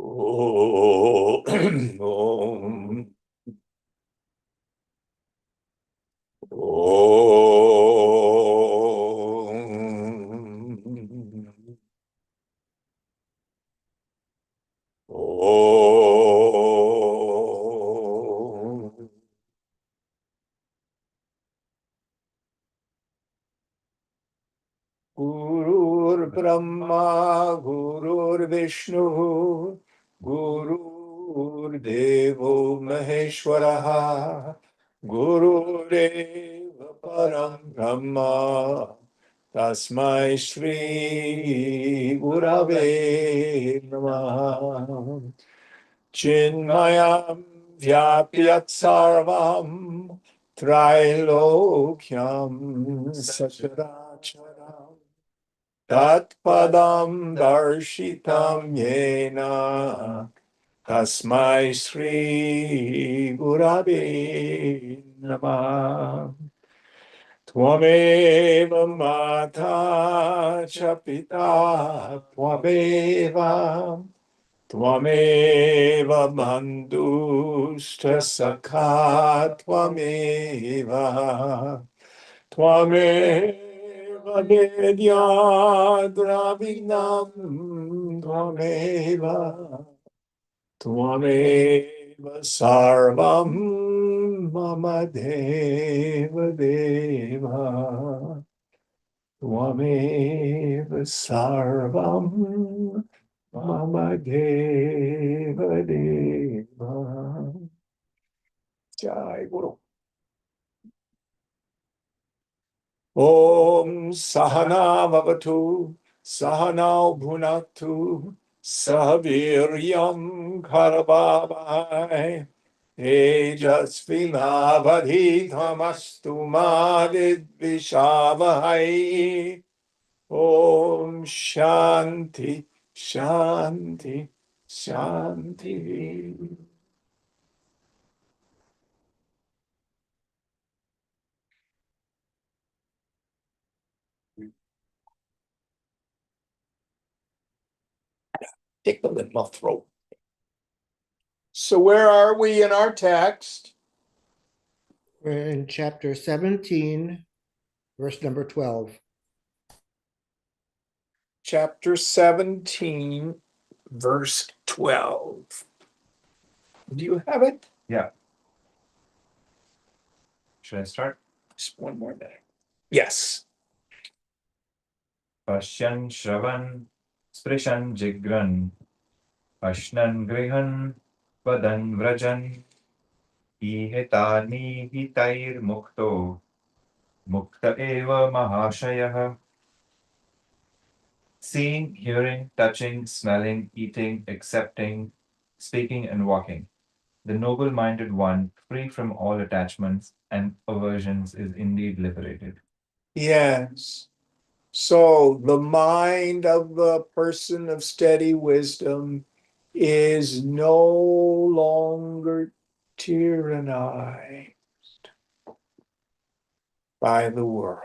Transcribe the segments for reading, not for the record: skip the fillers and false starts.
Oh, Om. Om. Om. Gurur Brahma, Gurur Vishnu, Gurur Devo Maheshwaraha, Gurudeva Param Brahma, Tasmai Shri Gurave Namaha. Chinmayam Vyapyat Sarvam Trilokyam Sacharacharam Tatpadam Darshitam Yena Tasmai Sri Gurave Namah. Tvameva Mata Cha Pita Tvameva Tvameva Bandhushta Sakha Tvameva Tvameva Vedya Dravinam Tvameva Tvameva Sarvam Mama Deva Deva Tvameva Sarvam Mama Deva Deva. Jai Guru. Om Sahana Vavatu Sahana Bhunatu Saviryam Karavavai Tejasvinavadhitamastu Madidvishavahai. Om Shanti Shanti Shanti. Tickle in my throat. So where are we in our text? We're in chapter 17, verse number 12. Chapter 17, verse 12. Do you have it? Yeah. Should I start? Just one more minute. Yes. Pashyan Shravan Sprishan Jigran Ashnan Grihan Vadan Vrajan Ihetani Hitair Mukto Mukta Eva Mahashayah. Seeing, hearing, touching, smelling, eating, accepting, speaking, and walking. The noble-minded one, free from all attachments and aversions, is indeed liberated. Yes. So the mind of the person of steady wisdom is no longer tyrannized by the world.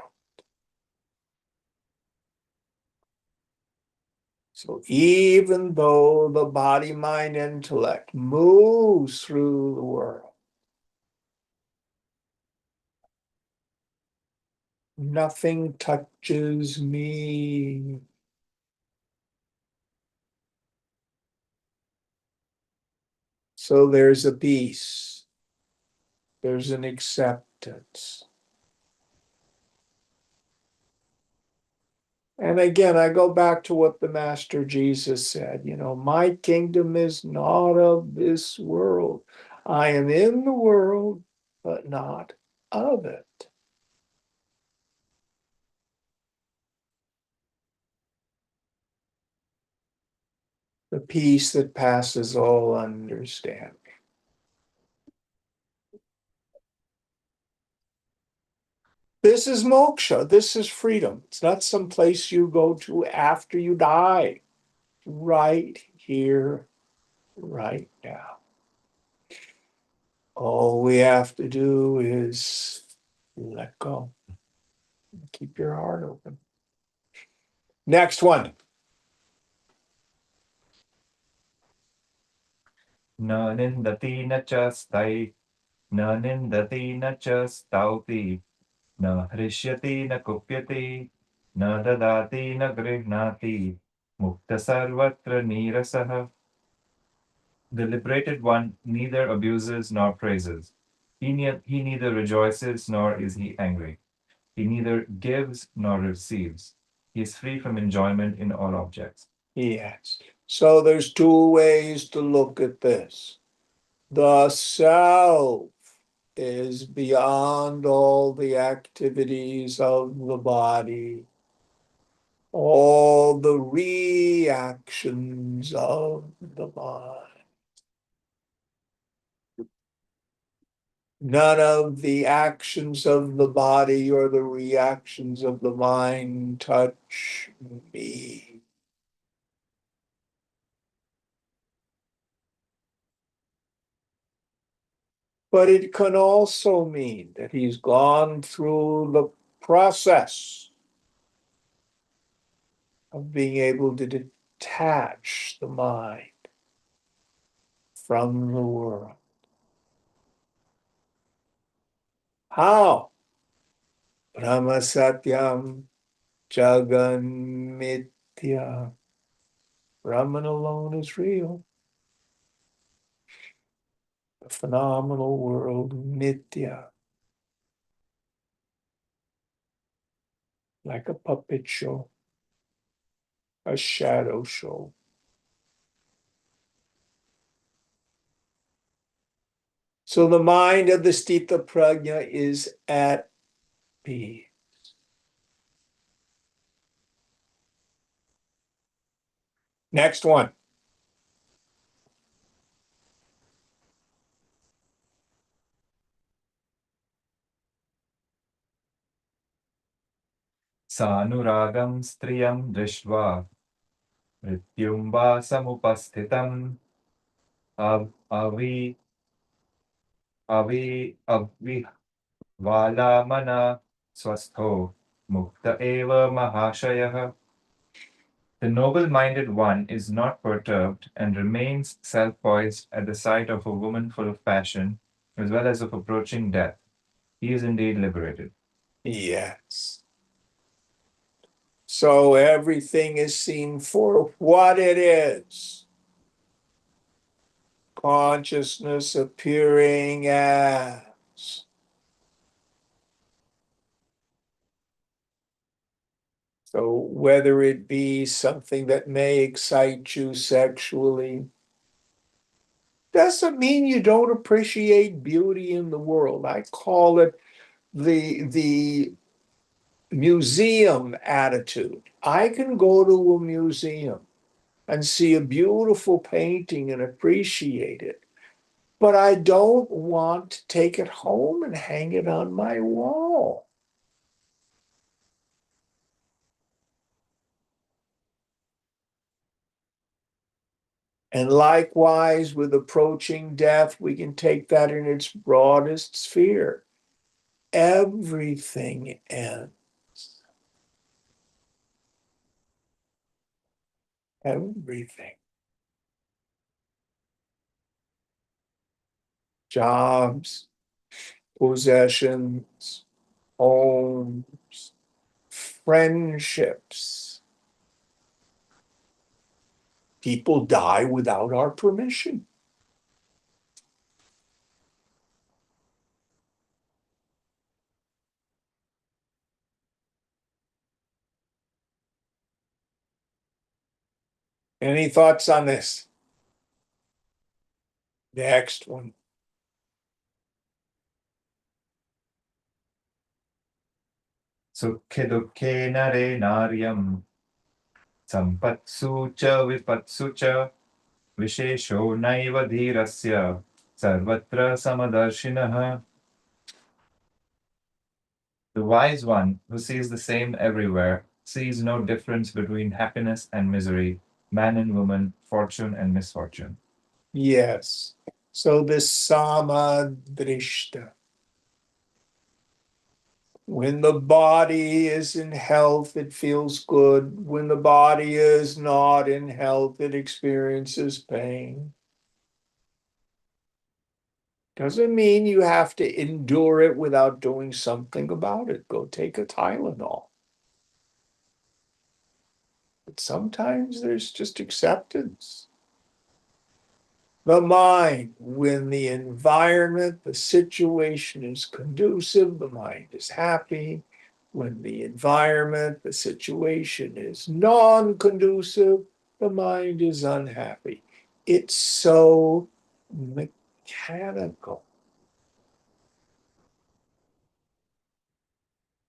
So even though the body, mind, intellect moves through the world, nothing touches me. So there's a peace, there's an acceptance. And again, I go back to what the Master Jesus said, my kingdom is not of this world. I am in the world, but not of it. The peace that passes all understanding. This is moksha. This is freedom. It's not some place you go to after you die. Right here, right now. All we have to do is let go. Keep your heart open. Next one. Na nindati na cha stai, na nindati na cha stauti, na hrishyati na kupyati, na dadati na grihnati, mukta sarvatra nirasaha. The liberated one neither abuses nor praises. He neither rejoices nor is he angry. He neither gives nor receives. He is free from enjoyment in all objects. Yes. So there's two ways to look at this. The self is beyond all the activities of the body, all the reactions of the mind. None of the actions of the body or the reactions of the mind touch me. But it can also mean that he's gone through the process of being able to detach the mind from the world. How? Brahma Satyam Jagan Mithya. Brahman alone is real. The phenomenal world, Mithya, like a puppet show, a shadow show. So the mind of the Stita Prajna is at peace. Next one. Sanuragam striyam drishva, mrityumva samupasthitam, avi vala mana swastho, mukta eva mahashayah. The noble-minded one is not perturbed and remains self-poised at the sight of a woman full of passion, as well as of approaching death. He is indeed liberated. Yes. So everything is seen for what it is. Consciousness appearing as. So whether it be something that may excite you sexually, doesn't mean you don't appreciate beauty in the world. I call it the museum attitude. I can go to a museum and see a beautiful painting and appreciate it, but I don't want to take it home and hang it on my wall. And likewise, with approaching death, we can take that in its broadest sphere. Everything ends. Everything. Jobs, possessions, homes, friendships. People die without our permission. Any thoughts on this? Next one. Sukhe dukhe nare naryam, sampatsu cha vipatsu cha, vishesho naiva dhirasya, sarvatra samadarshinaha. The wise one, who sees the same everywhere, sees no difference between happiness and misery, man and woman, fortune and misfortune. Yes. So this samadrishta. When the body is in health, it feels good. When the body is not in health, it experiences pain. Doesn't mean you have to endure it without doing something about it. Go take a Tylenol. But sometimes there's just acceptance. The mind, when the environment, the situation is conducive, the mind is happy. When the environment, the situation is non-conducive, the mind is unhappy. It's so mechanical.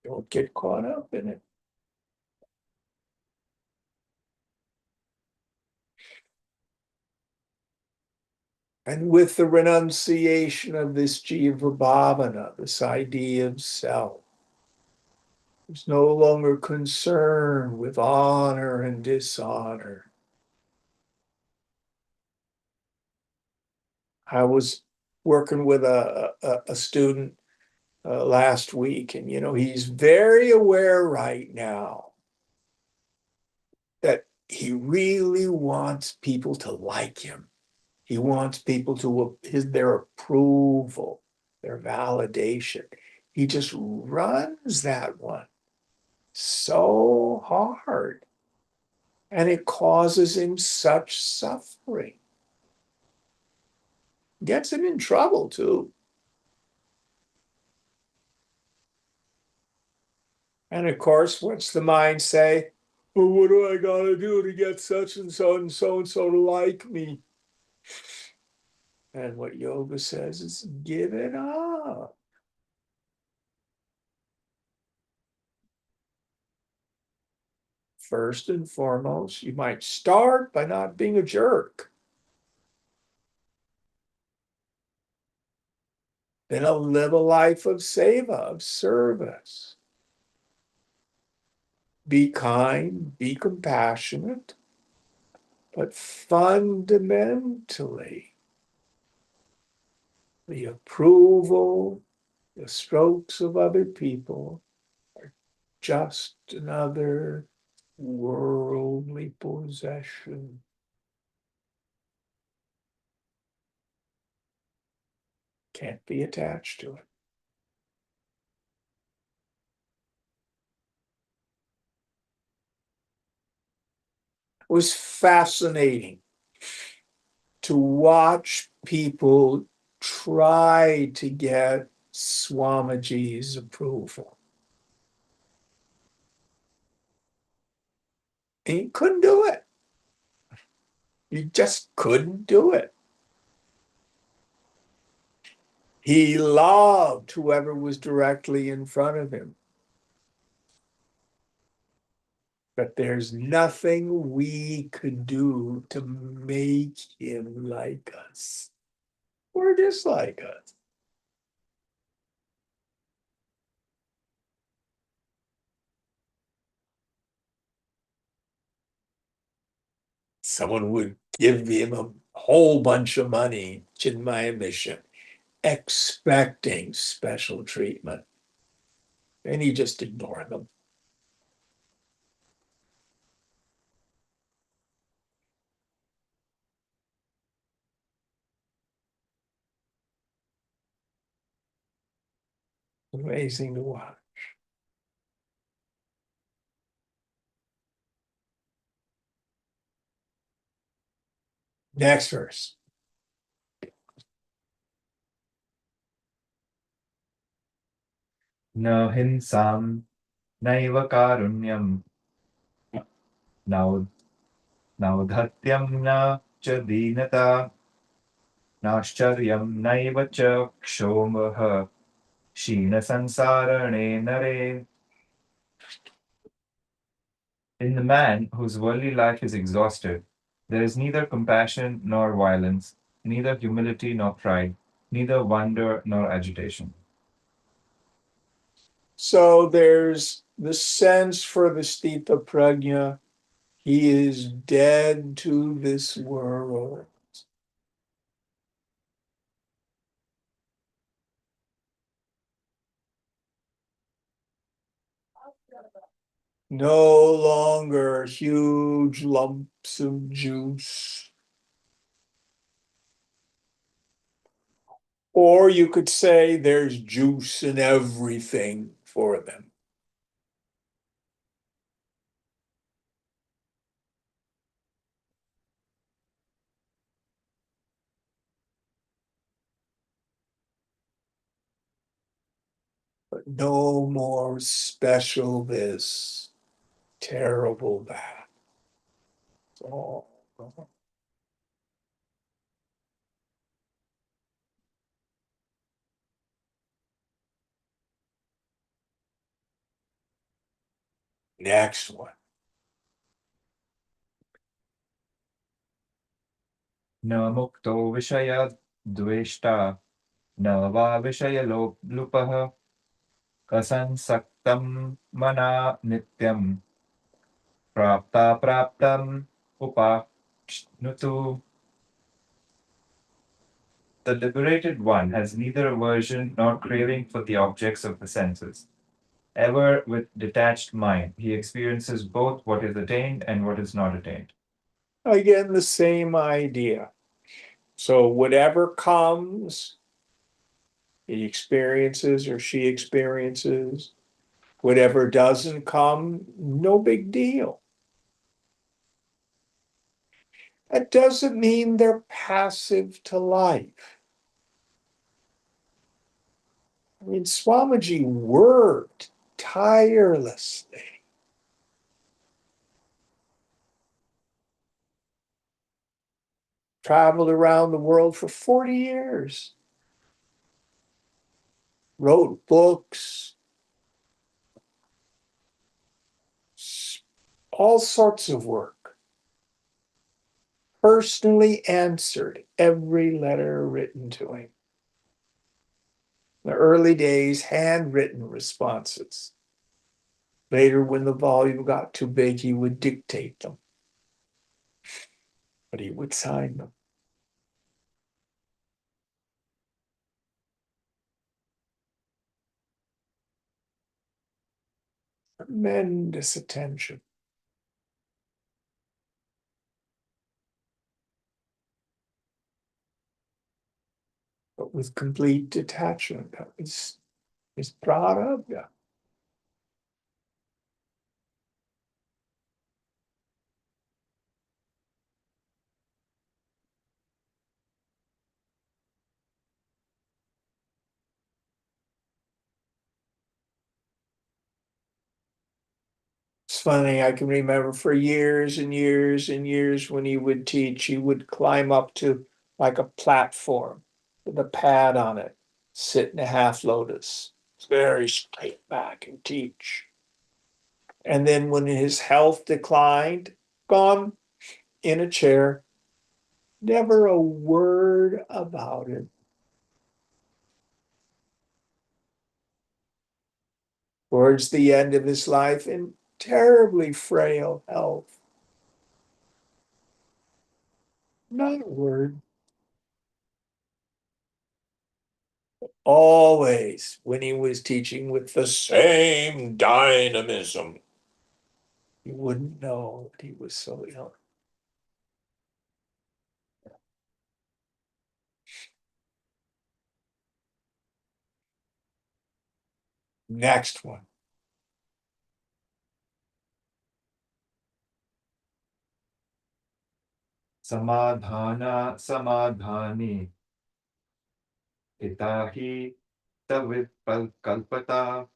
Don't get caught up in it. And with the renunciation of this jiva bhavana, this idea of self, there's no longer concern with honor and dishonor. I was working with a student last week, and he's very aware right now that he really wants people to like him. He wants people to their approval, their validation. He just runs that one so hard, and it causes him such suffering. Gets him in trouble too. And of course, what's the mind say? Well, what do I gotta do to get such and so and so and so to like me? And what yoga says is give it up. First and foremost, you might start by not being a jerk. Then live a life of seva, of service. Be kind, be compassionate, but fundamentally, the approval, the strokes of other people are just another worldly possession. Can't be attached to it. It was fascinating to watch people try to get Swamiji's approval. And he couldn't do it. He just couldn't do it. He loved whoever was directly in front of him. But there's nothing we could do to make him like us or dislike us. Someone would give him a whole bunch of money, Chinmaya Mission, expecting special treatment. And he just ignored them. Amazing to watch. Next verse. न हिंसां नैव कारुण्यं नौद्धत्यं न च दीनता नाश्चर्यं नैव च क्षोभः क्षीणसंसारणे नरे. In the man whose worldly life is exhausted, there is neither compassion nor violence, neither humility nor pride, neither wonder nor agitation. So there's the sense for the Stita Prajna. He is dead to this world. No longer huge lumps of juice. Or you could say there's juice in everything for them. But no more special this, terrible that. It's all gone. Next one. न मुक्तो विषयद्वेष्टा न वा विषयलोलुपः असंसक्तं मना नित्यं प्राप्ताप्राप्तम् उपाश्नुतु. The liberated one has neither aversion nor craving for the objects of the senses. Ever with detached mind, he experiences both what is attained and what is not attained. Again, the same idea. So whatever comes, he experiences or she experiences. Whatever doesn't come, no big deal. That doesn't mean they're passive to life. I mean, Swamiji worked tirelessly. Traveled around the world for 40 years. Wrote books. All sorts of work. Personally answered every letter written to him. In the early days, handwritten responses. Later, when the volume got too big, he would dictate them. But he would sign them. Tremendous attention. But with complete detachment. That was his prarabdha. It's funny, I can remember for years and years and years when he would teach, he would climb up to like a platform with a pad on it, sit in a half lotus, very straight back and teach. And then when his health declined, gone in a chair, never a word about it. Towards the end of his life, in terribly frail health. Not a word. Always, when he was teaching with the same dynamism, you wouldn't know that he was so young. Next one. Samadhana samadhani itahi tavidkalpata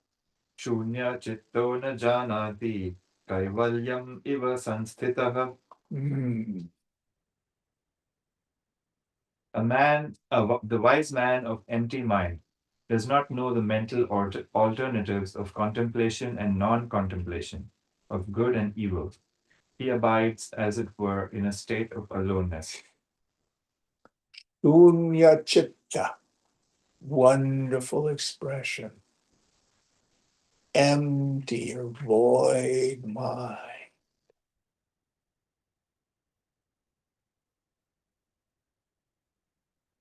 shunya chitto na janati kaivalyam iva sanstitah. Hmm. The wise man of empty mind does not know the mental alternatives of contemplation and non-contemplation, of good and evil. He abides, as it were, in a state of aloneness. Shunya chitta. Wonderful expression. Empty or void mind.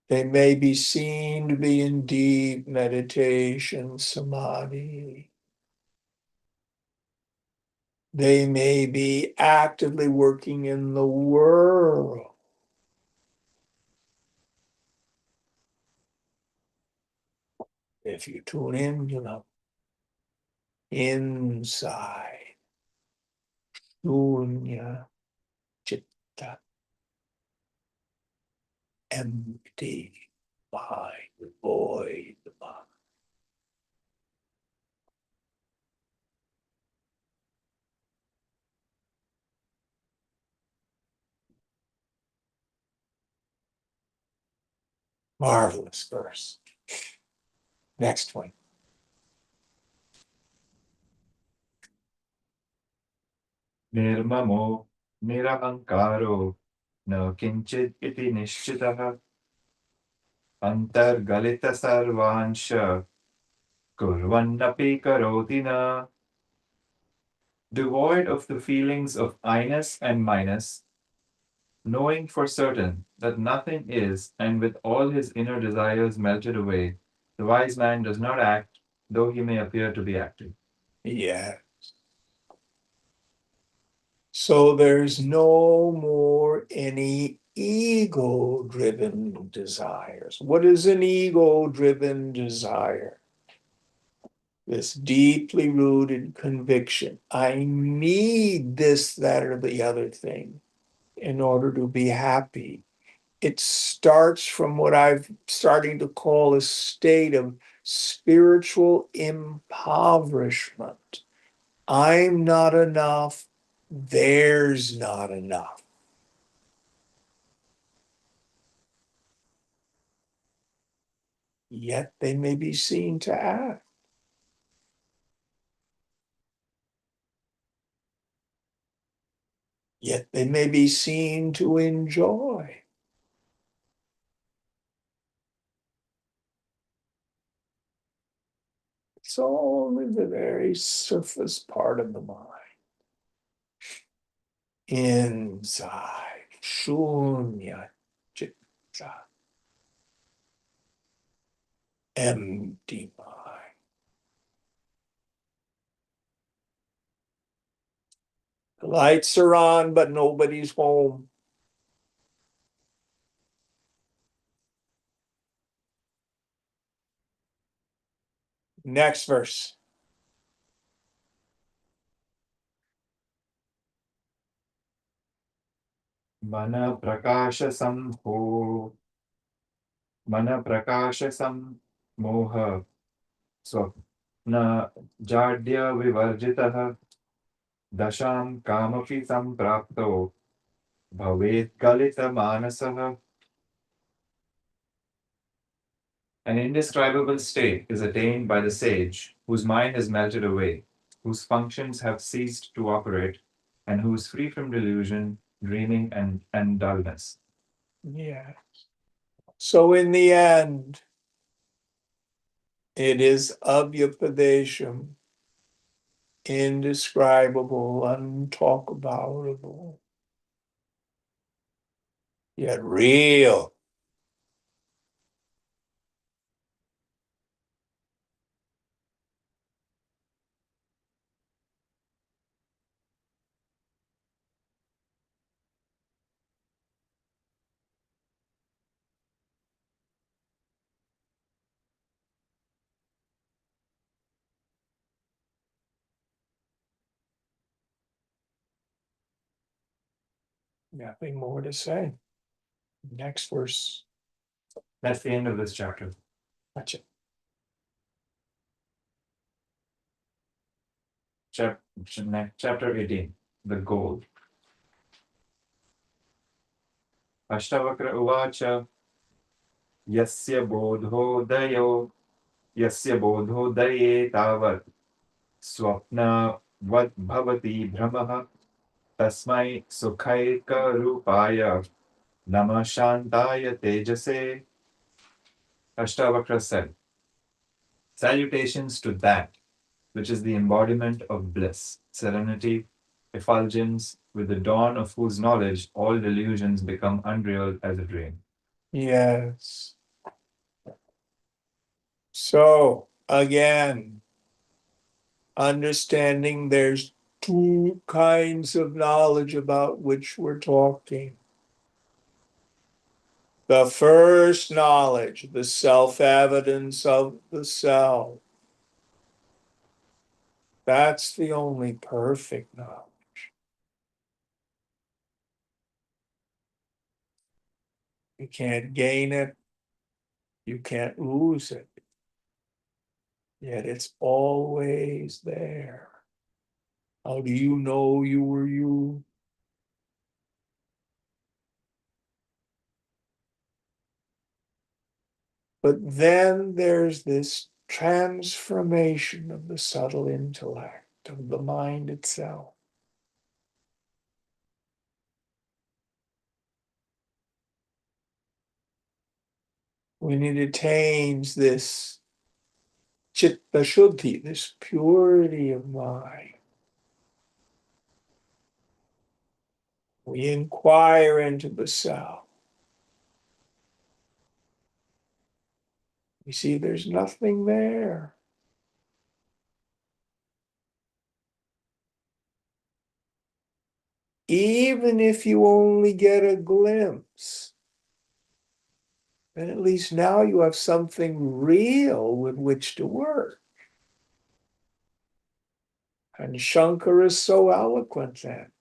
They may be seen to be in deep meditation, samadhi. They may be actively working in the world. If you tune in, you know, inside, shunya chitta, empty mind, void mind. Marvelous verse. Next one. निर्ममो निरहङ्कारो न किञ्चित् इति निश्चितः अन्तर्गलितसर्वांश कुर्वन्नपि करोति न. Devoid of the feelings of I-ness and minus, knowing for certain that nothing is, and with all his inner desires melted away, the wise man does not act, though he may appear to be acting. Yeah. So there's no more any ego-driven desires. What is an ego-driven desire? This deeply rooted conviction. I need this, that, or the other thing in order to be happy. It starts from what I've starting to call a state of spiritual impoverishment. I'm not enough. There's not enough. Yet they may be seen to act. Yet they may be seen to enjoy. It's only the very surface part of the mind. Inside, shunya chitta, empty mind. The lights are on, but nobody's home. Next verse. मन प्रकाश सम्मोह स्वप्न जाड्य विवर्जितः दशां कामपि सम्प्राप्तो भवेत् गलितमानसः. An indescribable state is attained by the sage whose mind has melted away, whose functions have ceased to operate, and who is free from delusion, dreaming, and dullness. Yeah. So in the end, it is abhyapadesham, indescribable, untalkaboutable, yet real. Nothing more to say. Next verse. That's the end of this chapter. Gotcha. Chapter 18, the goal. Ashtavakra uvacha yasya bodhodaye tavat swapna vad bhavati brahmah tasmai sukhaika rupaya nama shantaya tejase. Ashtavakra said, salutations to that which is the embodiment of bliss, serenity, effulgence, with the dawn of whose knowledge all delusions become unreal as a dream. Yes. So again, understanding there's two kinds of knowledge about which we're talking. The first knowledge, the self-evidence of the self. That's the only perfect knowledge. You can't gain it. You can't lose it. Yet it's always there. How do you know you were you? But then there's this transformation of the subtle intellect, of the mind itself. When it attains this Ch18, this purity of mind, we inquire into the self. We see there's nothing there. Even if you only get a glimpse, then at least now you have something real with which to work. And Shankara is so eloquent then.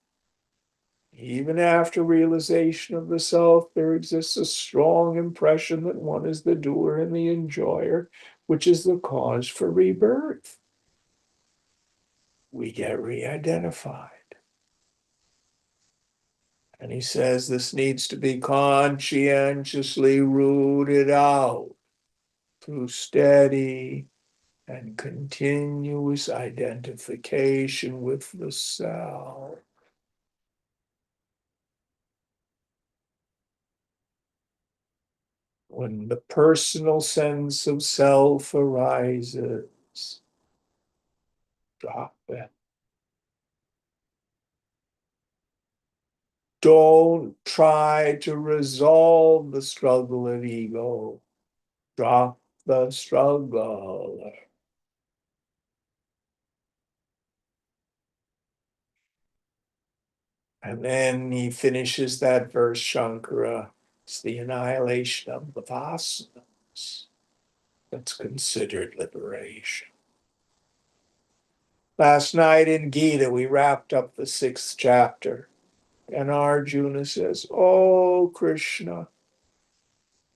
Even after realization of the self, there exists a strong impression that one is the doer and the enjoyer, which is the cause for rebirth. We get re-identified. And he says this needs to be conscientiously rooted out through steady and continuous identification with the self. When the personal sense of self arises, drop it. Don't try to resolve the struggle of ego. Drop the struggle. And then he finishes that verse, Shankara. It's the annihilation of the vasanas that's considered liberation. Last night in Gita, we wrapped up the 6th chapter. And Arjuna says, "Oh, Krishna,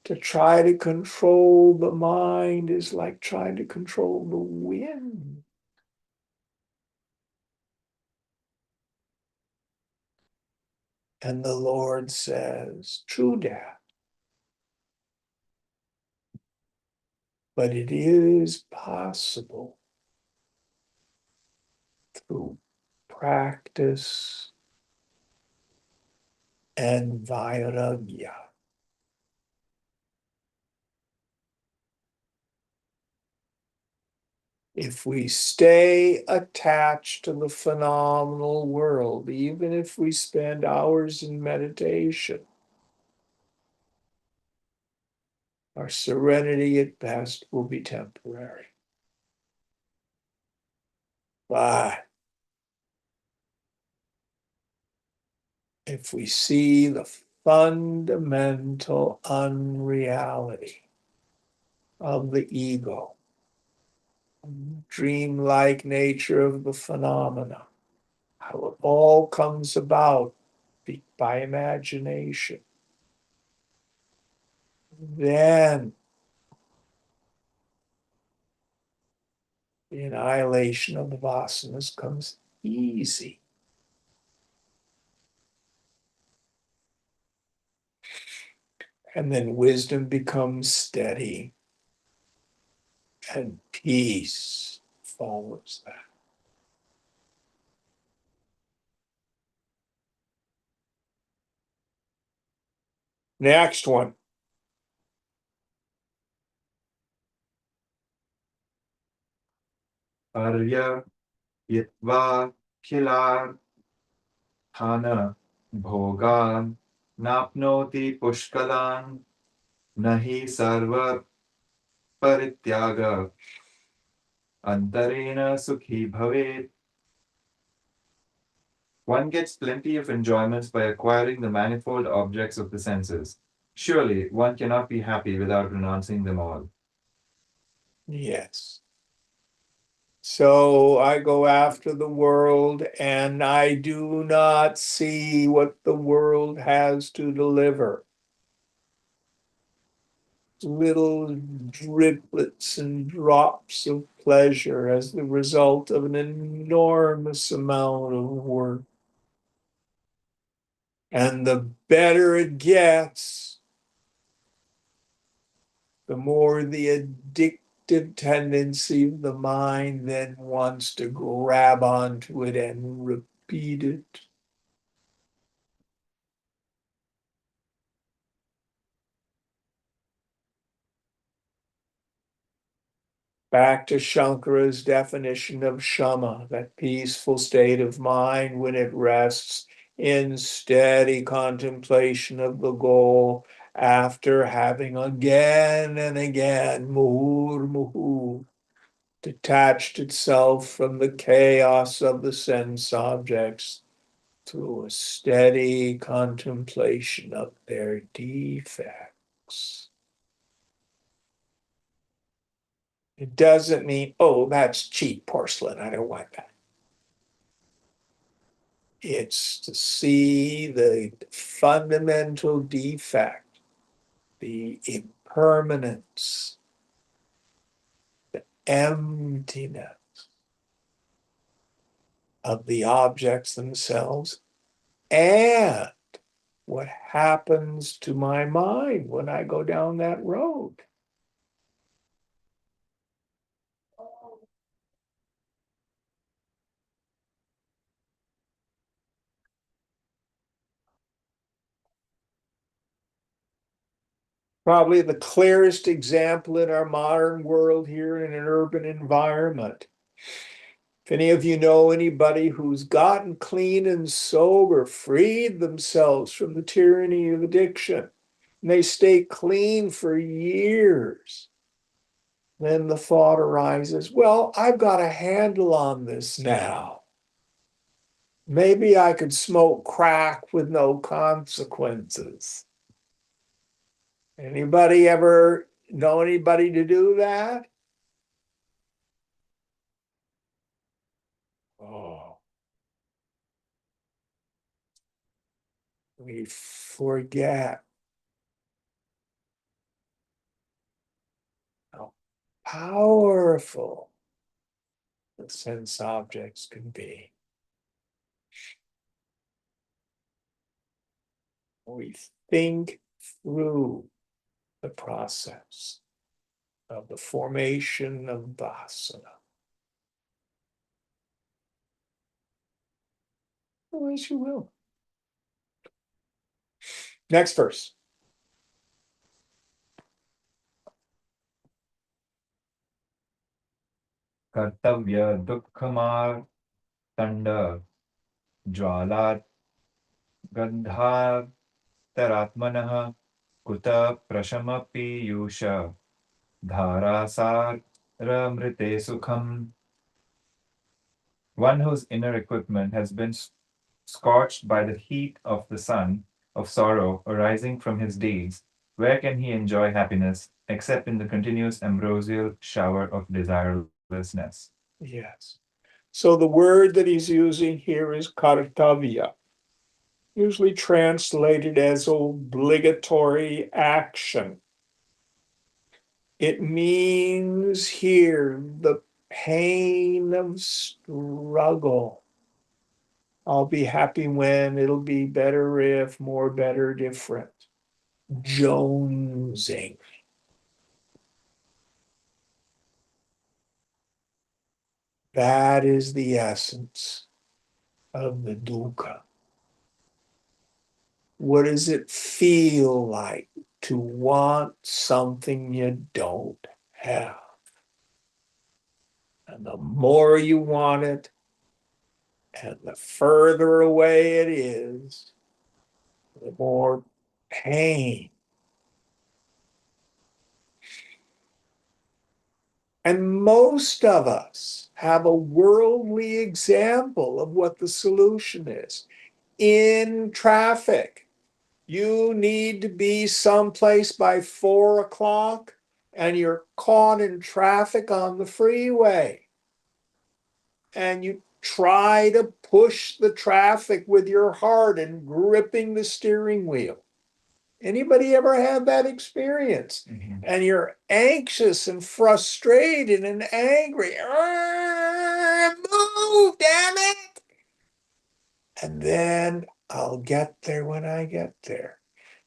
to try to control the mind is like trying to control the wind." And the Lord says, "True that. But it is possible through practice and vairagya." If we stay attached to the phenomenal world, even if we spend hours in meditation, our serenity at best will be temporary. But if we see the fundamental unreality of the ego, dreamlike nature of the phenomena, how it all comes about by imagination, then the annihilation of the vasanas comes easy. And then wisdom becomes steady, and peace follows that. Next one. Arya yitva kilar thana bhogan napnoti pushkalan nahi sarva parityaga antarena sukhi bhavet. One gets plenty of enjoyments by acquiring the manifold objects of the senses, Surely one cannot be happy without renouncing them all. Yes. So I go after the world and I do not see what the world has to deliver. Little driplets and drops of pleasure as the result of an enormous amount of work. And the better it gets, the more the addictive tendency of the mind then wants to grab onto it and repeat it. Back to Shankara's definition of shama, that peaceful state of mind when it rests in steady contemplation of the goal after having again and again, muhur, detached itself from the chaos of the sense objects through a steady contemplation of their defects. It doesn't mean, oh, that's cheap porcelain. I don't want that. It's to see the fundamental defect, the impermanence, the emptiness of the objects themselves, and what happens to my mind when I go down that road. Probably the clearest example in our modern world here in an urban environment. If any of you know anybody who's gotten clean and sober, freed themselves from the tyranny of addiction, and they stay clean for years, then the thought arises, well, I've got a handle on this now. Maybe I could smoke crack with no consequences. Anybody ever know anybody to do that? Oh, we forget how powerful the sense objects can be. We think through the process of the formation of vasana. Oh, yes, you will. Next verse. कर्तव्य दुःखमार्तण्ड ज्वालात् गन्धातरात्मनः कुत प्रशमपीयूष धारासारमृते सुखम्. One whose inner equipment has been scorched by the heat of the sun of sorrow arising from his deeds, where can he enjoy happiness except in the continuous ambrosial shower of desirelessness? Yes. So the word that he's using here is kartavya, usually translated as obligatory action. It means here the pain of struggle. I'll be happy when, it'll be better if, more, better, different. Jonesing. That is the essence of the dukkha. What does it feel like to want something you don't have? And the more you want it, and the further away it is, the more pain. And most of us have a worldly example of what the solution is. In traffic, You need to be someplace by 4 o'clock and you're caught in traffic on the freeway. And you try to push the traffic with your heart and gripping the steering wheel. Anybody ever had that experience? Mhm. And you're anxious and frustrated and angry. Move, damn it. And then I'll get there when I get there.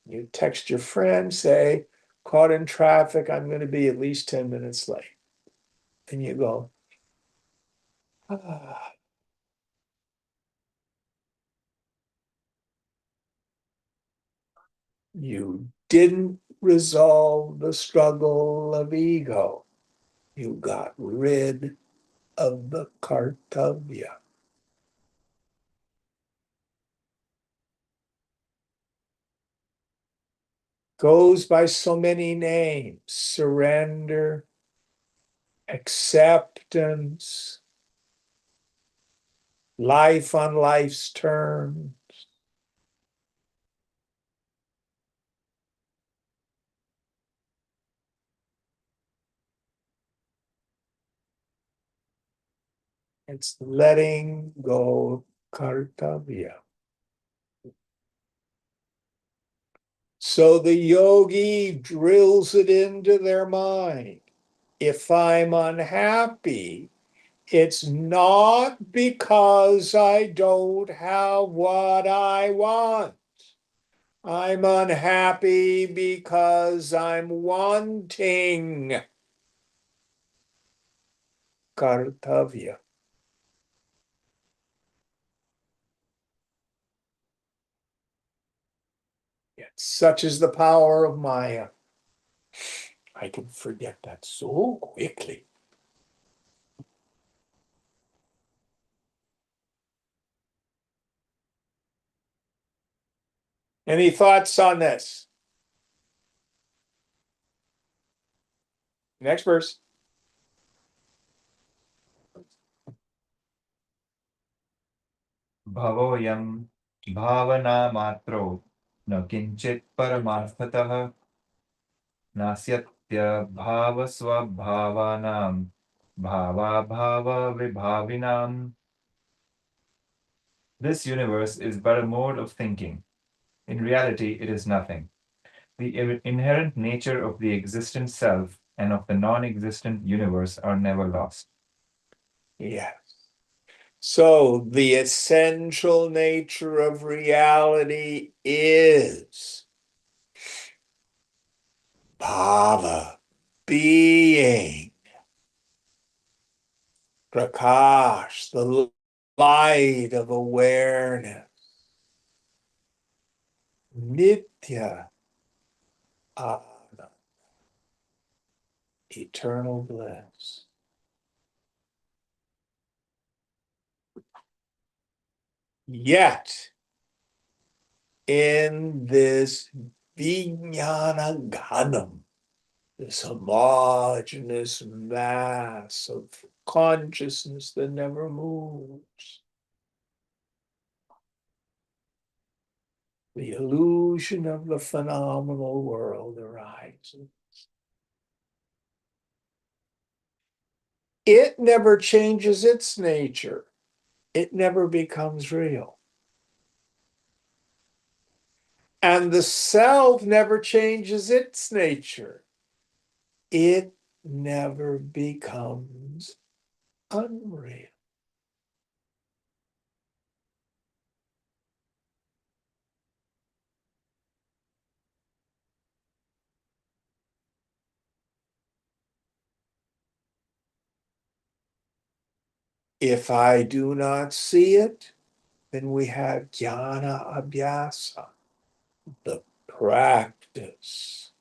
You text your friend, say, caught in traffic, I'm going to be at least 10 minutes late. And you go, ah. You didn't resolve the struggle of ego. You got rid of the kartavya. Goes by so many names: surrender, acceptance, life on life's terms. It's letting go of kartavya. So the yogi drills it into their mind. If I'm unhappy, it's not because I don't have what I want. I'm unhappy because I'm wanting kartavya. Yet such is the power of Maya. I can forget that so quickly. Any thoughts on this? Next verse. भवोऽयं भावनामात्रो न किञ्चित् परमार्थतः नास्यत्यभावस्वभावानां भावाभावविभाविनाम्. This universe is but a mode of thinking. In reality, it is nothing. The inherent nature of the existent self and of the non-existent universe are never lost. Yes. So the essential nature of reality is bhava, being, prakash, the light of awareness, nitya, ananda, eternal bliss. Yet, in this vijnana ganam, this homogeneous mass of consciousness that never moves, the illusion of the phenomenal world arises. It never changes its nature. It never becomes real. And the self never changes its nature. It never becomes unreal. If I do not see it, then we have jnana abhyasa, the practice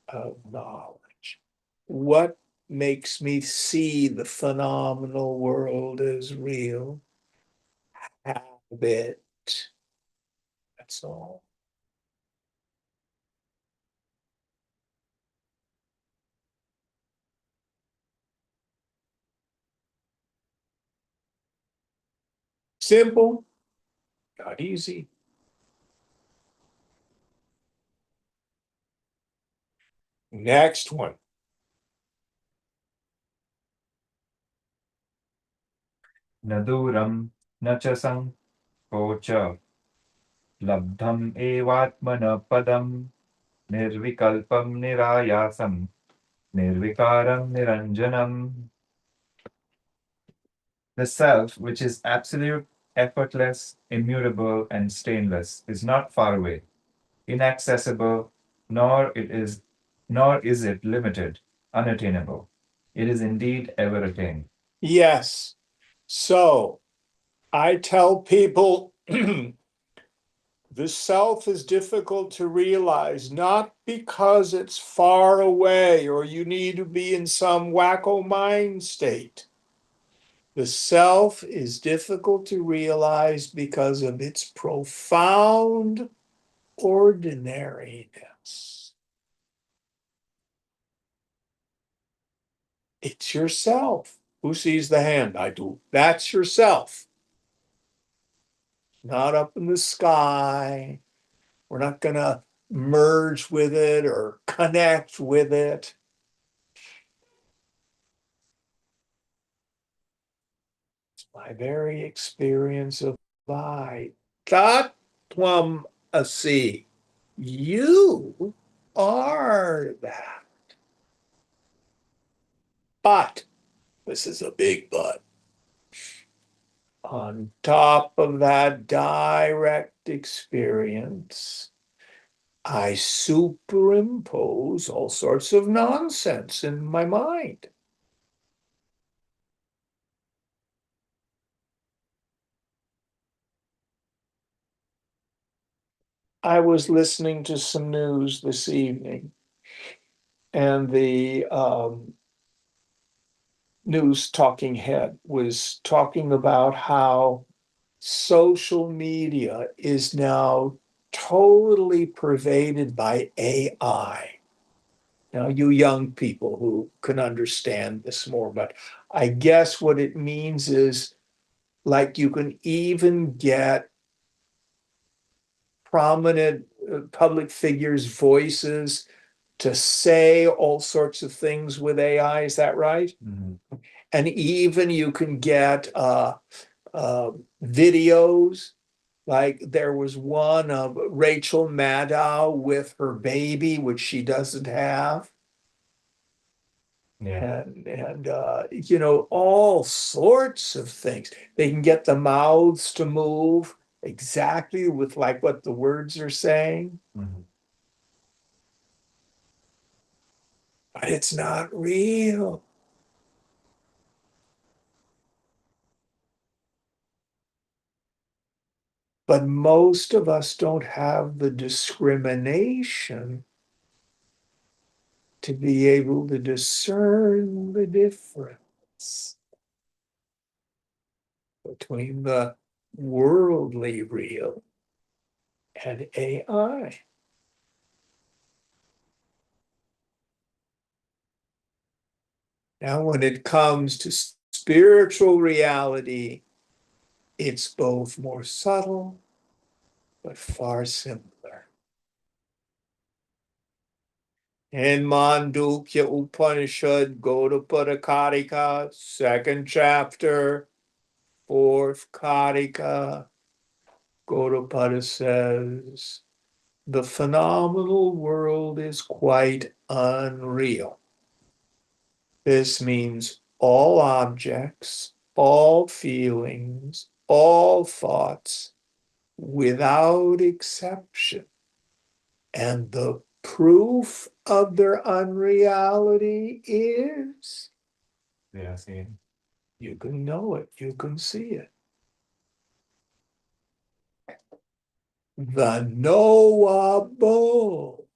of knowledge. What makes me see the phenomenal world as real? Habit. That's all. Simple, not easy. Next one. न दूरं न च संकोच लब्धम् एवात्मनः पदं निर्विकल्पं निरायासं निर्विकारं निरञ्जनम्. The self, which is absolute, effortless, immutable, and stainless, is not far away, inaccessible, nor is it limited, unattainable. It is indeed ever attained. Yes. So I tell people the self is difficult to realize, not because it's far away or you need to be in some wacko mind state. The self is difficult to realize because of its profound ordinariness. It's yourself. Who sees the hand? I do. That's yourself. Not up in the sky. We're not going to merge with it or connect with it. It's my very experience of I. Tat tvam asi. You are that. But, this is a big but, on top of that direct experience, I superimpose all sorts of nonsense in my mind. I was listening to some news this evening, and the news talking head was talking about how social media is now totally pervaded by AI. Now, you young people who can understand this more, but I guess what it means is like you can even get prominent public figures' voices to say all sorts of things with AI. Is that right? Mm-hmm. And even you can get videos. Like there was one of Rachel Maddow with her baby, which she doesn't have. Yeah. And you know, all sorts of things. They can get the mouths to move exactly with like what the words are saying, Mm-hmm. but it's not real. But most of us don't have the discrimination to be able to discern the difference between the worldly real and AI. Now, when it comes to spiritual reality, it's both more subtle but far simpler. In Mandukya Upanishad, Gaudapada second chapter, fourth Karika, Gaudapada says, the phenomenal world is quite unreal. This means all objects, all feelings, all thoughts, without exception. And the proof of their unreality is They are saying. you can know it, you can see it. The knowable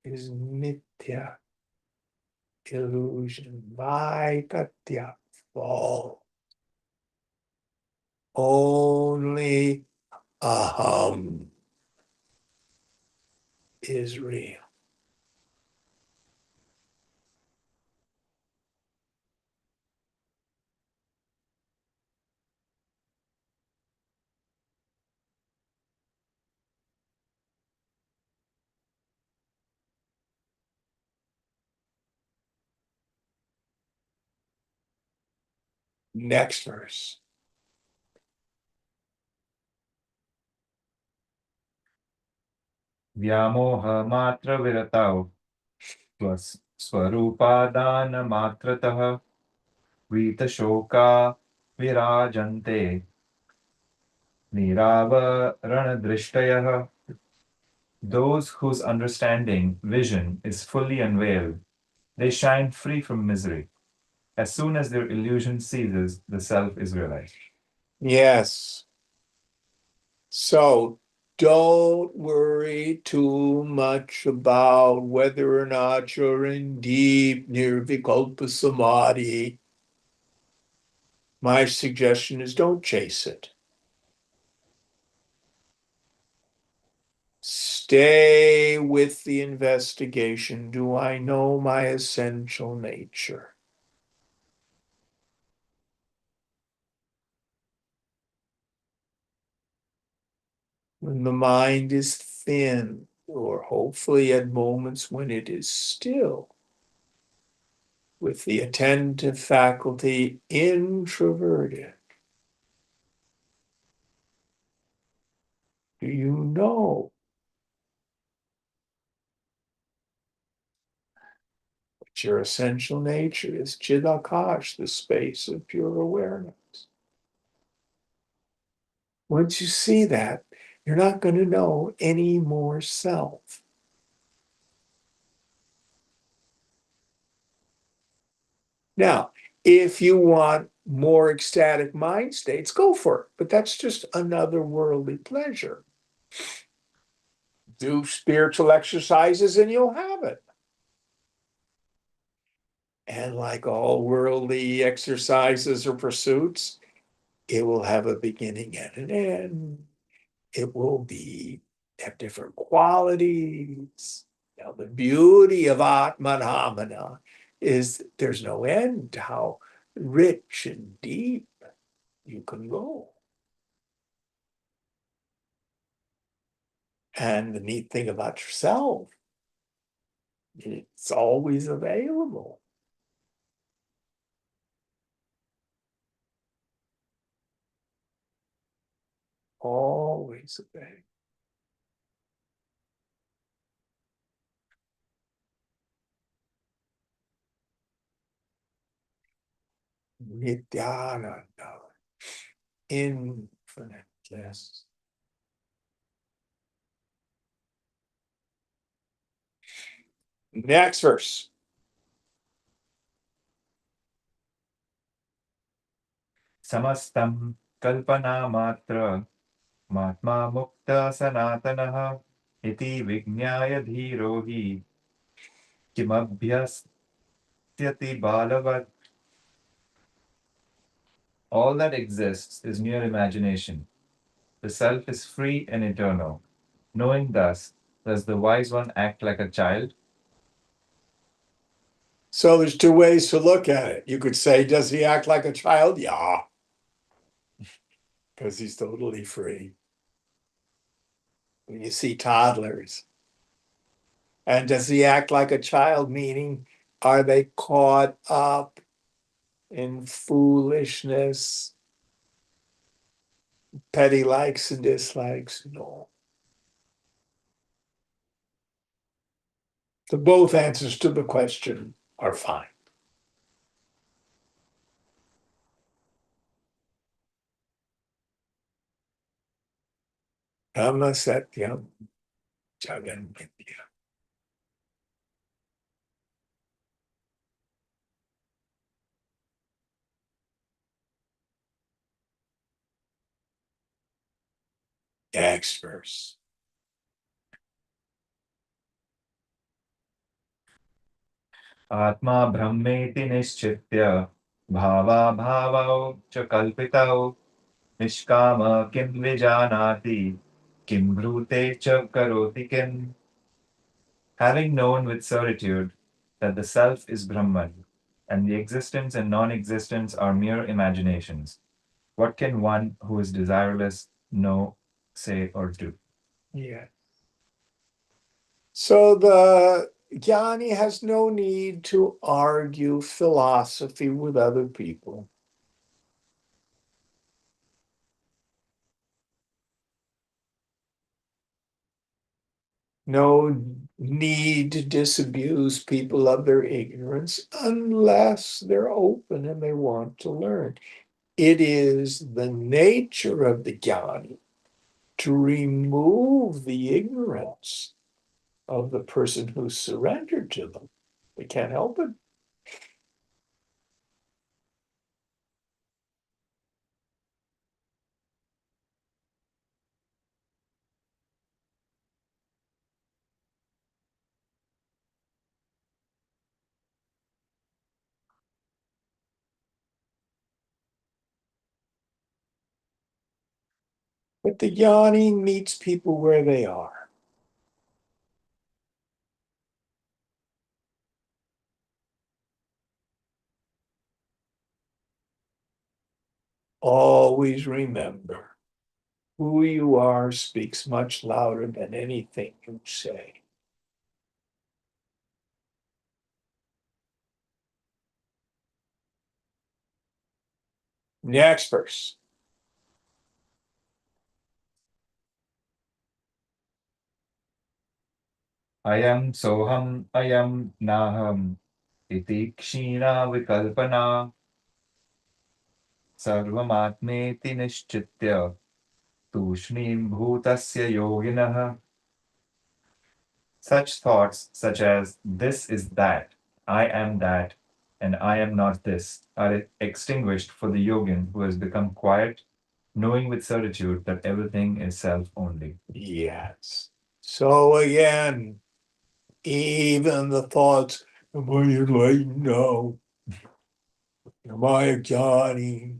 is mithya, illusion, vaikatya, false. Only aham is real. Next verse. व्यामोह मात्र विरतौ स्वरूपादान मात्रतः वीतशोका विराजन्ते निरावरणदृष्टयः. Those whose understanding, vision, is fully unveiled, they shine free from misery. As soon as their illusion ceases, the self is realized. Yes. So don't worry too much about whether or not you're in deep nirvikalpa samadhi. My suggestion is don't chase it. Stay with the investigation. Do I know my essential nature? When the mind is thin, or hopefully at moments when it is still, with the attentive faculty introverted, do you know what your essential nature is? Chidakash, the space of pure awareness. Once you see that, you're not going to know any more self. Now, if you want more ecstatic mind states, go for it. But that's just another worldly pleasure. Do spiritual exercises and you'll have it. And like all worldly exercises or pursuits, it will have a beginning and an end. It will have different qualities. Now, the beauty of Atmanhamana is there's no end to how rich and deep you can go. And the neat thing about yourself, it's always available. Always available. Nityananda, infinite bliss. Next verse. Samastam kalpana matra matma mukta sanatanaha iti vignaya dhiro hi kimabhyastyati balavat. All that exists is mere imagination. The self is free and eternal. Knowing thus, does the wise one act like a child? So there's two ways to look at it. You could say, does he act like a child? Yeah, because he's totally free. When you see toddlers. And does he act like a child? Meaning, are they caught up in foolishness, petty likes and dislikes? No. So both answers to the question are fine. Dhamma Satyam Jagan Mithya. Next verse. आत्मा ब्रह्मेति निश्चित्य भावाभावौ च कल्पितौ निष्काम किं विजानाति किं ब्रूते च करोति किम्. Having known with certitude that the self is Brahman and the existence and non-existence are mere imaginations, what can one who is desireless know, say, or do? Yeah. So the Jnani has no need to argue philosophy with other people. no need to disabuse people of their ignorance unless they're open and they want to learn. It is the nature of the jnani to remove the ignorance of the person who's surrendered to them. They can't help it. But the jnani meets people where they are. Always remember, who you are speaks much louder than anything you say. Next verse. Ayam soham ayam naham iti kshina vikalpana sarvamatmeti nishchitya tushnim bhutasya yoginah. Such thoughts, such as this is that, I am that, and I am not this, are extinguished for the yogin who has become quiet, knowing with certitude that everything is self only. Yes. So again, even the thoughts, am I enlightened now? Am I a jnani?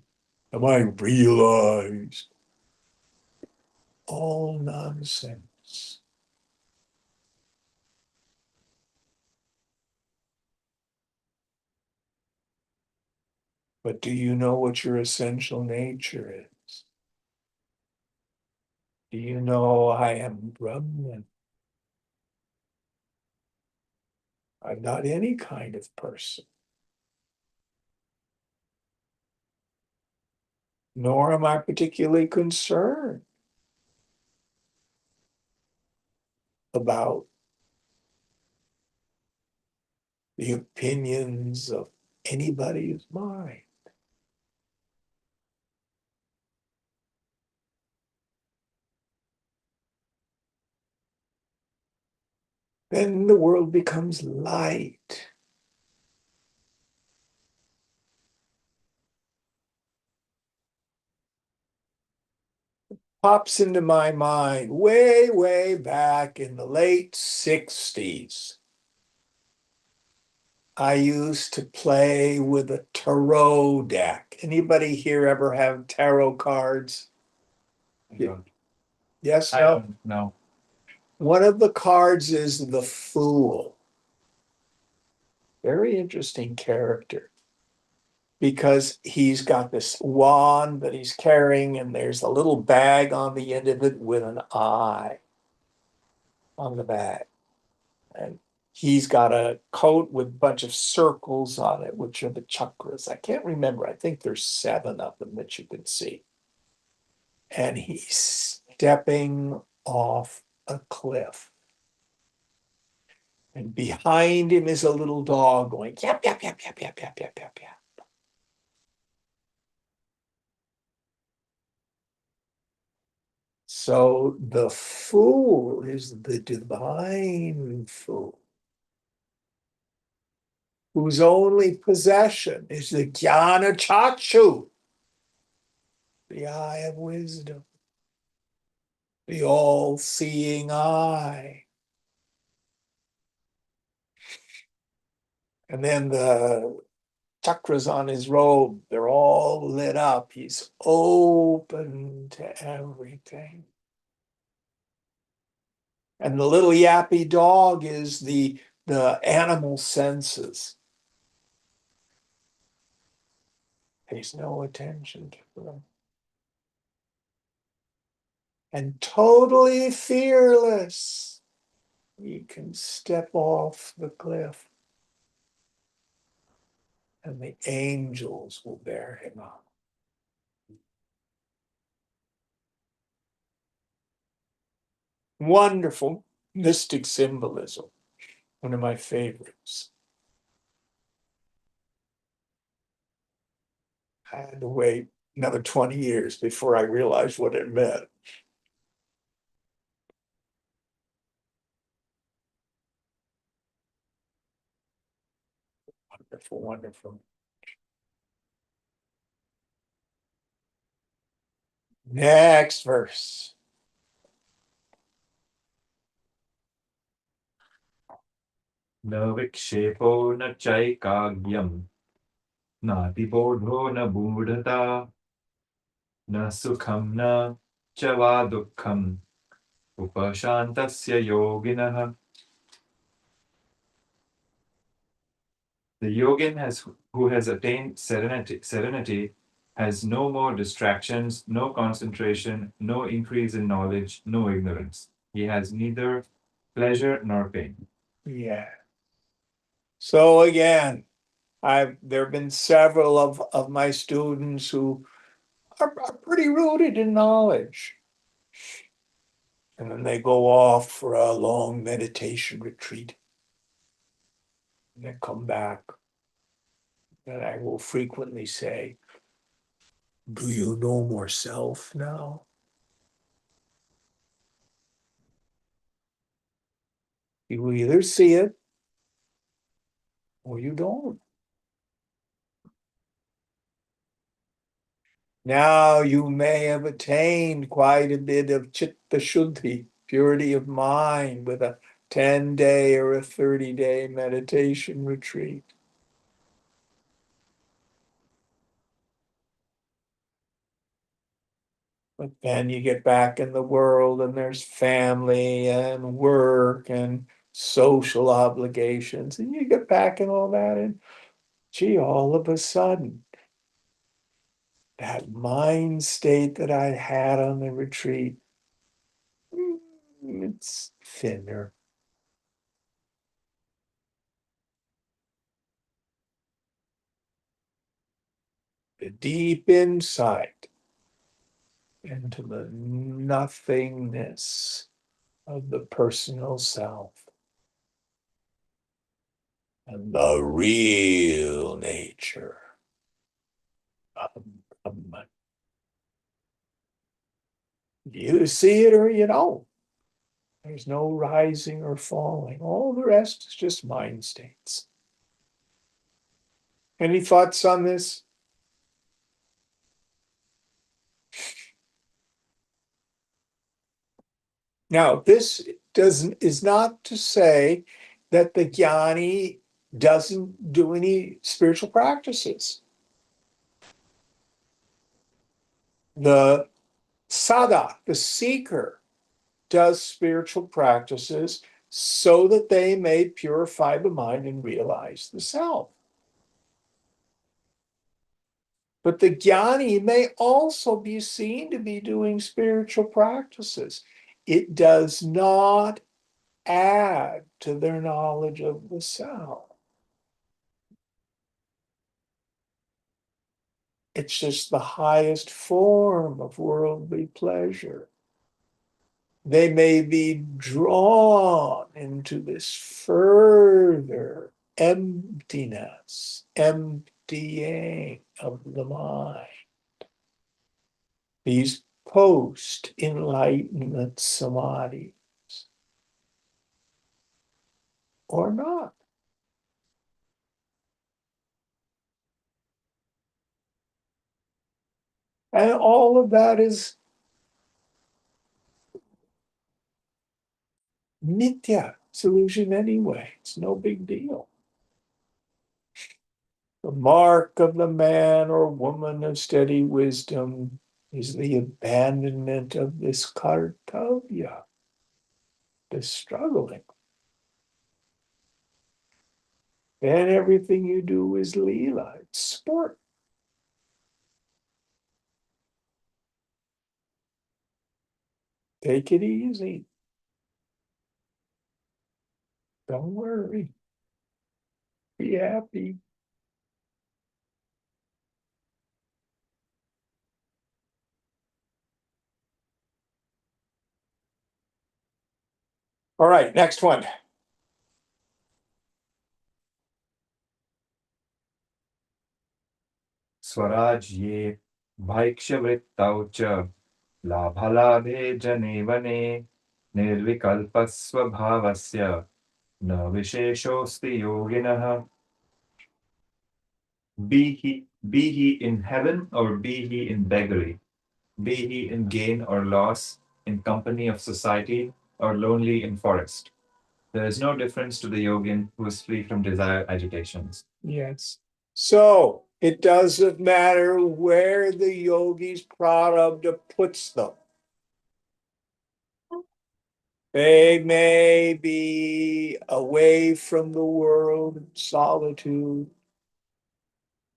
Am I realized? All nonsense. But do you know what your essential nature is? Do you know I am Brahman? I'm not any kind of person. Nor am I particularly concerned about the opinions of anybody's mind. Then the world becomes light. Pops into my mind way, way back in the late 60s. I used to play with a tarot deck. Anybody here ever have tarot cards? Yes, no? No. One of the cards is the Fool. Very interesting character because he's got this wand that he's carrying, and there's a little bag on the end of it with an eye on the bag. And he's got a coat with a bunch of circles on it, which are the chakras. I can't remember. I think there's 7 of them that you can see. And he's stepping off a cliff. And behind him is a little dog going, yap, yap, yap, yap, yap, yap, yap, yap, yap. So the fool is the divine fool, whose only possession is the jnana chakshu, the eye of wisdom, the all-seeing eye. And then the chakras on his robe, they're all lit up. He's open to everything. And the little yappy dog is the animal senses. Pays no attention to them. And totally fearless, he can step off the cliff and the angels will bear him up. Wonderful. Mystic symbolism, one of my favorites. I had to wait another 20 years before I realized what it meant. Wonderful, wonderful. Next verse. न विक्षेपो न चैकाग्यम् नातिबोधो न मूढता न सुखं न च वा दुःखम् उपशान्तस्य योगिनः. The yogin who has attained serenity has no more distractions, no concentration, no increase in knowledge, no ignorance. He has neither pleasure nor pain. Yeah. So again, there have been several of my students who are pretty rooted in knowledge. And then they go off for a long meditation retreat. And they come back. And I will frequently say, do you know more self now? You either see it or you don't. Now you may have attained quite a bit of chitta shuddhi, purity of mind, with a 10-day or a 30-day meditation retreat. But then you get back in the world and there's family and work and social obligations, and you get back in all that, and gee, all of a sudden, that mind state that I had on the retreat, it's thinner. The deep insight into the nothingness of the personal self and the real nature of Brahman. You see it or you don't. There's no rising or falling. All the rest is just mind states. Any thoughts on this? Now, this is not to say that the jnani doesn't do any spiritual practices. The sadhak, the seeker, does spiritual practices so that they may purify the mind and realize the self. But the jnani may also be seen to be doing spiritual practices. It does not add to their knowledge of the self. It's just the highest form of worldly pleasure. They may be drawn into this further emptiness, emptying of the mind. These post-enlightenment samadhis, or not. And all of that is nitya, it's illusion anyway. It's no big deal. The mark of the man or woman of steady wisdom is the abandonment of this kartavya, this struggling. Then everything you do is leela, it's sport. Take it easy. Don't worry. Be happy. All right, next one. Swaraj ये भैक्ष्यवृत्तौ च लाभलाभे जने वने निर्विकल्पस्वभावस्य न विशेषोऽस्ति योगिनः. Be he in heaven or be he in beggary, be he in gain or loss, in company of society or lonely in forest. There is no difference to the yogin who is free from desire agitations. Yes. So it doesn't matter where the yogi's prarabdha puts them. They may be away from the world in solitude.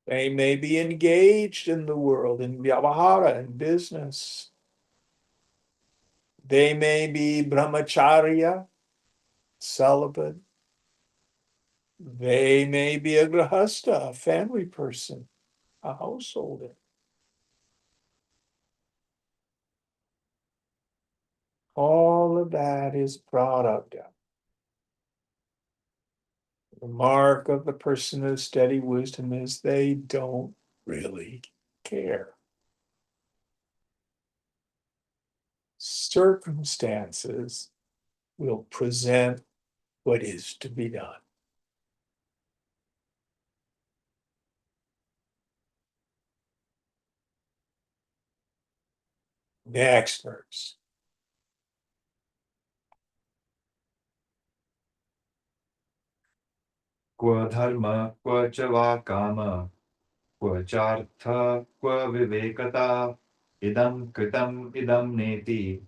They may be engaged in the world, in vyavahara, in business. They may be brahmacharya, celibate. They may be a grahastha, a family person, a householder. All of that is prarabdha. The mark of the person of steady wisdom is they don't really care. Circumstances will present what is to be done. Next verse. Kva dharma, kva ch va kama, kva chartha, kva vivekata, idam kritam idam neti,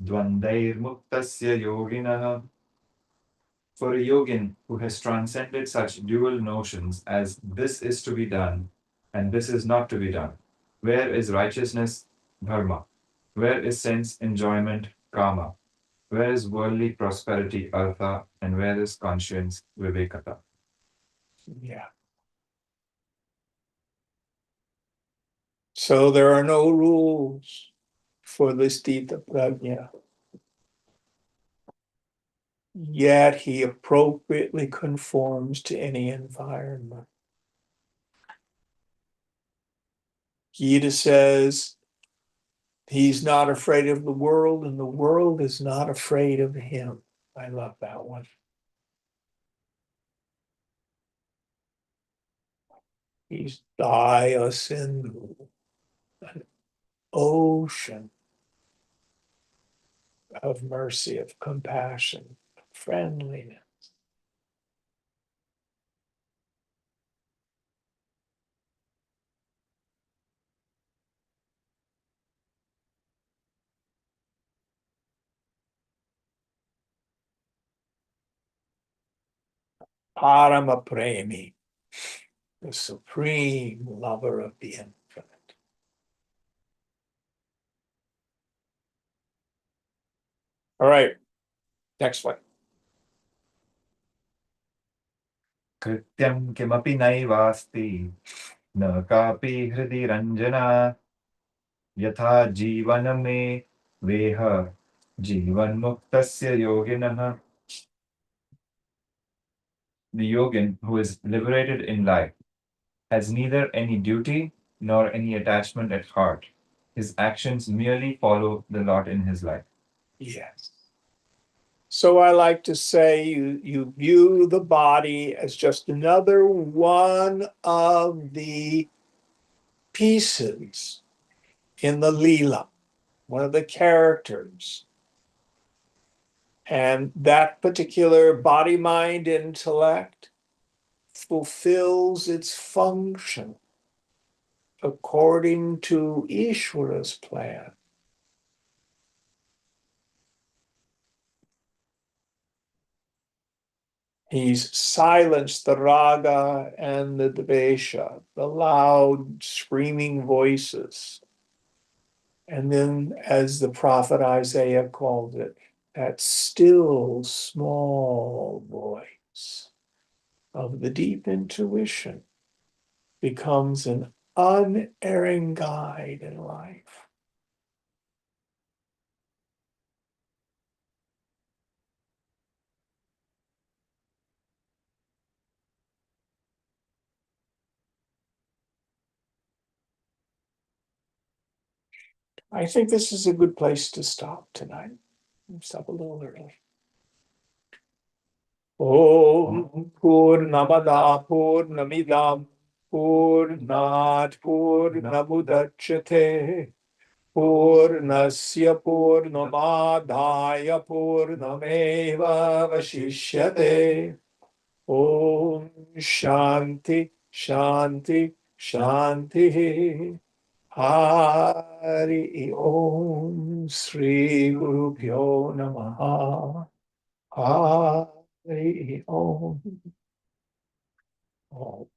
dvandair muktasya yoginah. For a yogin who has transcended such dual notions as this is to be done and this is not to be done, where is righteousness, dharma? Where is sense enjoyment, kama? Where is worldly prosperity, artha? And where is conscience, vivekata? Yeah. So there are no rules for this Dita Prajna. Yet he appropriately conforms to any environment. Gita says he's not afraid of the world, and the world is not afraid of him. I love that one. He's Daya Sindhu, an ocean of mercy, of compassion, friendliness. Parama Premi, the supreme lover of the infinite. All right, next one. Krityam kimapi naivasti, न कापि हृदि रञ्जना यथा जीवनमे वेह जीवन्मुक्तस्य योगिनः. The yogin who is liberated in life has neither any duty nor any attachment at heart. His actions merely follow the lot in his life. Yes. So I like to say you view the body as just another one of the pieces in the Leela, one of the characters. And that particular body, mind, intellect fulfills its function according to Ishvara's plan. He's silenced the raga and the dvesha, the loud screaming voices. And then, as the prophet Isaiah called it, that still small voice of the deep intuition becomes an unerring guide in life. . I think this is a good place to stop tonight. Stop a little early. Om Purnamada Purnamidam Purnat Purnamudachyate Purnasya Purnamadaya Purnameva Vashishyate. Om Shanti Shanti Shanti. Hari Om Sri Guru Pyo Namaha. Hari Om. Oh.